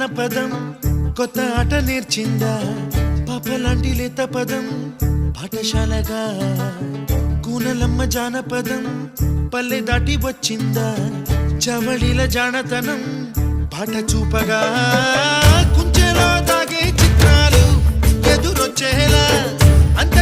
జానపదం కొత్త ఆట నేర్చిందా పాపలాంటి లేత పదం పాఠశాలగా కూనలమ్మ జానపదం పల్లె దాటి వచ్చిందా చవళిల జానతనం పాట చూపగా కుంచెలో దాగే చిత్రాలు ఎదురొచ్చేలా అంత